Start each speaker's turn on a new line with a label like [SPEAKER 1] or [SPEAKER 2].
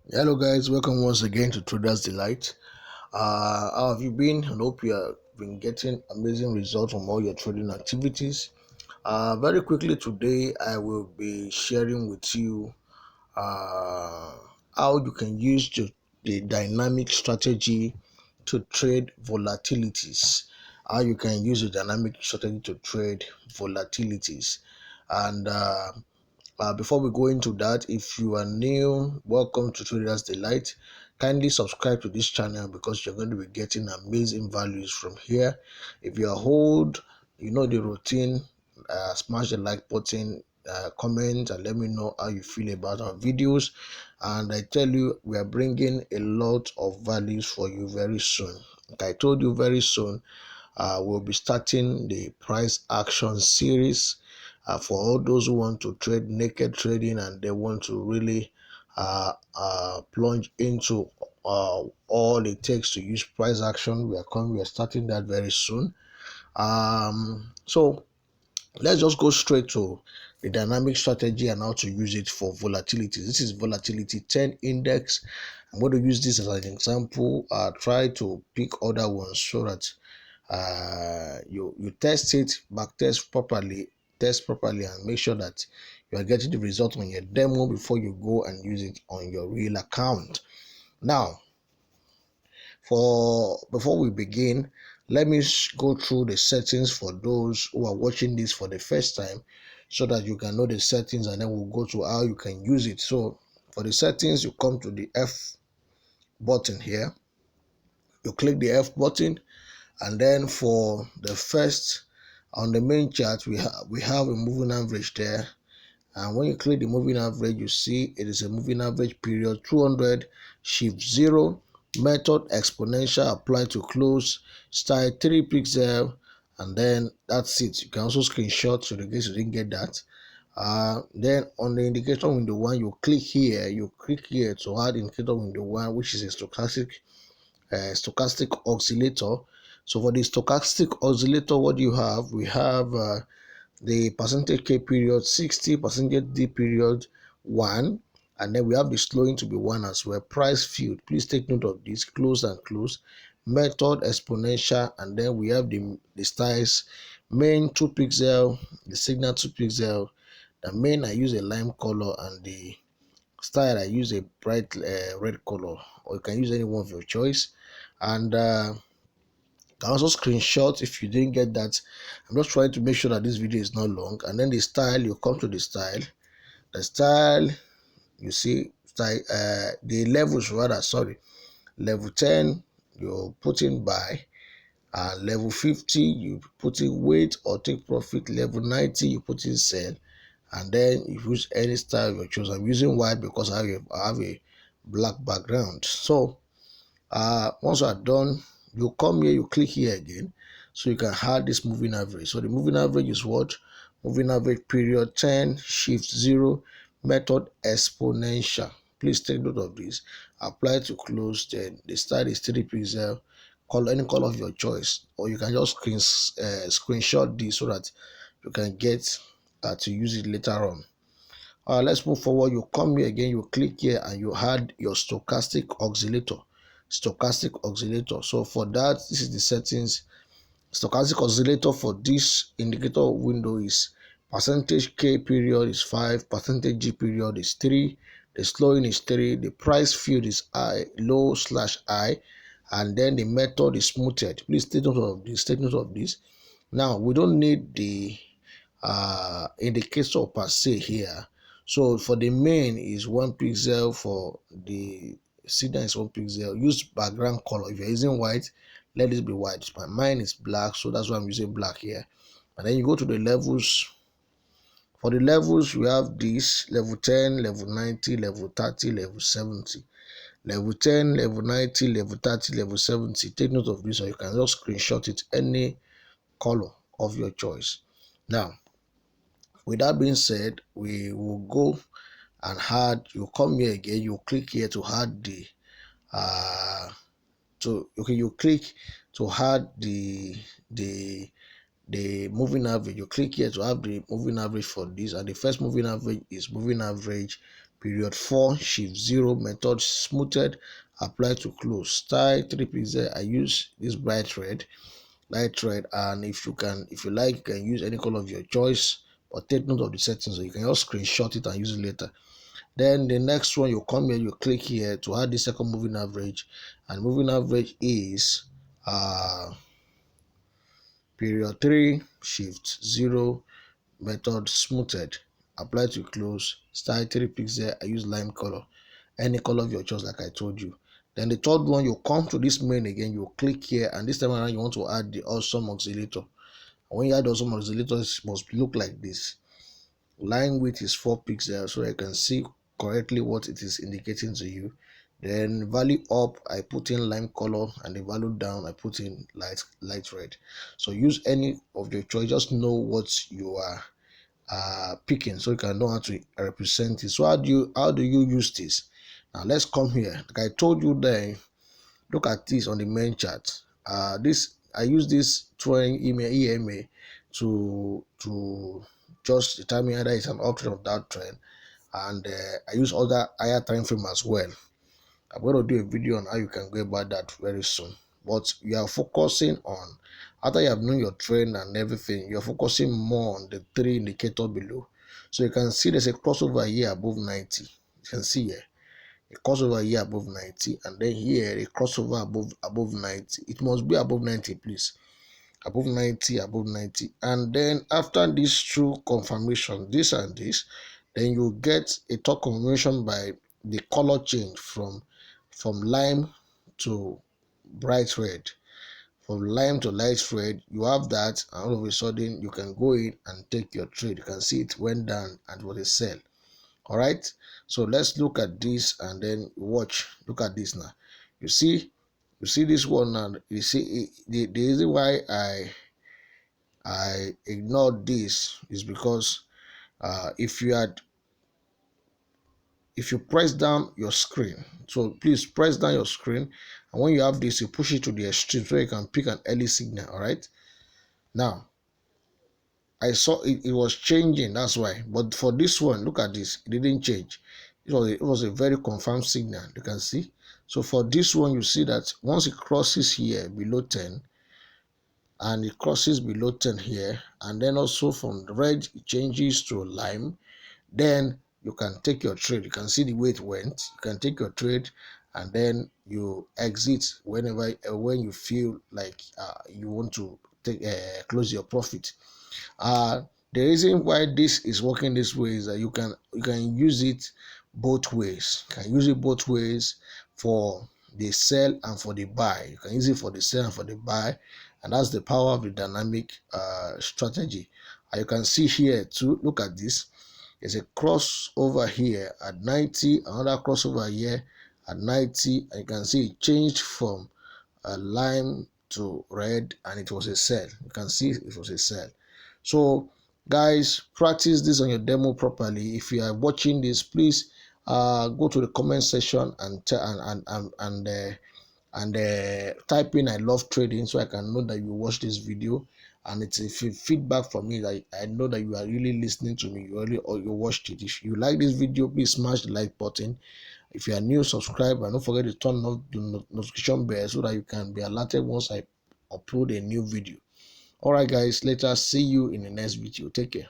[SPEAKER 1] Hello guys, welcome once again to Traders Delight. How have you been? I hope you have been getting amazing results from all your trading activities. Very quickly today, I will be sharing with you uh, how you can use the dynamic strategy to trade volatilities. How you can use the dynamic strategy to trade volatilities, and before we go into that, if you are new, welcome to Traders Delight. Kindly subscribe to this channel because you're going to be getting amazing values from here. If you are old, you know the routine. Smash the like button, comment, and let me know how you feel about our videos. And I tell you, we are bringing a lot of values for you very soon. Like I told you, very soon we'll be starting the price action series for all those who want to trade naked trading and they want to really plunge into all it takes to use price action. We are starting that very soon. So let's just go straight to the dynamic strategy and how to use it for volatility. This is volatility 10 index. I'm going to use this as an example. Try to pick other ones so that you test it, back test properly, and make sure that you are getting the result on your demo before you go and use it on your real account. Now, for before we begin, let me go through the settings for those who are watching this for the first time, so that you can know the settings, and then we'll go to how you can use it. So for the settings, you come to the F button here, you click the F button, and then for the first, on the main chart, we have a moving average there. And when you click the moving average, you see it is a moving average period 200, shift 0, method exponential, apply to close, style 3 pixel, and then that's it. You can also screenshot so in case you didn't get that. Then on the indicator window 1, you click here to add indicator window 1, which is a stochastic oscillator. So for the stochastic oscillator, what you have, we have the percentage K period 60, percentage D period 1, and then we have the slowing to be 1 as well. Price field, please take note of this, close and close. Method exponential, and then we have the styles, main 2 pixel, the signal 2 pixel. The main, I use a lime color, and the style, I use a bright red color, or you can use any one of your choice. And you can also screenshot if you didn't get that. I'm just trying to make sure that this video is not long. And then the style, you come to the style, you see style, the levels rather, sorry, level 10 you put in buy, level 50 you put in wait or take profit, level 90 you put in sell, and then you use any style you choose. I'm using white because I have a black background. So once you are done, you come here, you click here again, so you can add this moving average. So the moving average is what? Moving average period 10, shift 0, method exponential. Please take note of this. Apply to close. Then the style is 3 pixel, color, any color of your choice, or you can just screenshot this so that you can get to use it later on. Let's move forward. You come here again, you click here, and you add your stochastic oscillator. So for that, this is the settings. Stochastic oscillator for this indicator window is percentage K period is 5, percentage G period is 3, the slowing is 3, the price field is I, low slash I, and then the method is smoothed. Please take note of this. Take note of this. Now we don't need the indicator per se here. So for the main is 1 pixel, for the signal is 1 pixel. Use background color. If you're using white, let it be white. Mine is black, so that's why I'm using black here. And then you go to the levels. For the levels, we have this level 10, level 90, level 30, level 70. Level 10, level 90, level 30, level 70. Take note of this, or you can just screenshot it any color of your choice. Now, with that being said, we will go and add. You come here again, you click here to add the you click to add the moving average. You click here to have the moving average for this, and the first moving average is moving average Period 4, shift 0, method smoothed, apply to close. Style 3 pixel, I use this light red, and if you like, you can use any color of your choice, but take note of the settings so you can just screenshot it and use it later. Then the next one, you come here, you click here to add the second moving average, and moving average is period 3, shift 0, method smoothed, apply to close. Style 3 pixel, I use lime color, any color of your choice like I told you. Then the third one, you come to this main again, you click here, and this time around you want to add the awesome oscillator. And when you add the awesome oscillator, it must look like this. Line width is 4 pixels, so I can see correctly what it is indicating to you. Then value up, I put in lime color, and the value down, I put in light red. So use any of your choice, just know what you are picking so you can know how to represent it. So how do you use this? Now let's come here. Like I told you there, look at this on the main chart. This I use this trend EMA to just determine whether it's an uptrend or downtrend, and I use other higher time frame as well. I'm going to do a video on how you can go about that very soon. But you are focusing on, after you have known your trend and everything, you're focusing more on the 3 indicator below. So you can see there's a crossover here above 90. You can see here a crossover here above 90, and then here a crossover above 90. It must be above 90, please. Above 90, above 90. And then after this true confirmation, this and this, then you get a top confirmation by the color change from lime to bright red. From lime to light red, you have that, and all of a sudden you can go in and take your trade. You can see it went down and was a sell. All right, so let's look at this and then watch. Look at this now. You see this one now. You see the reason why I ignored this is because if you press down your screen, so please press down your screen, and when you have this, you push it to the extreme so you can pick an early signal. All right, now I saw it was changing, that's why. But for this one, look at this, it didn't change. It was a very confirmed signal, you can see. So for this one, you see that once it crosses here below 10, and it crosses below 10 here, and then also from red it changes to lime, then you can take your trade. You can see the way it went. You can take your trade, and then you exit whenever when you feel like you want to take close your profit. The reason why this is working this way is that you can use it both ways. You can use it both ways for the sell and for the buy. You can use it for the sell and for the buy, and that's the power of the dynamic strategy. And you can see here too. Look at this. There's a crossover here at 90, another crossover here at 90, and you can see it changed from lime to red, and it was a sell. You can see it was a sell. So guys, practice this on your demo properly. If you are watching this, please go to the comment section and type in "I love trading" so I can know that you watch this video, and it's a feedback from me that I know that you are really listening to me, or you watched it. If you like this video, please smash the like button. If you are new, subscribe, and don't forget to turn on the notification bell so that you can be alerted once I upload a new video. All right guys, later, see you in the next video. Take care.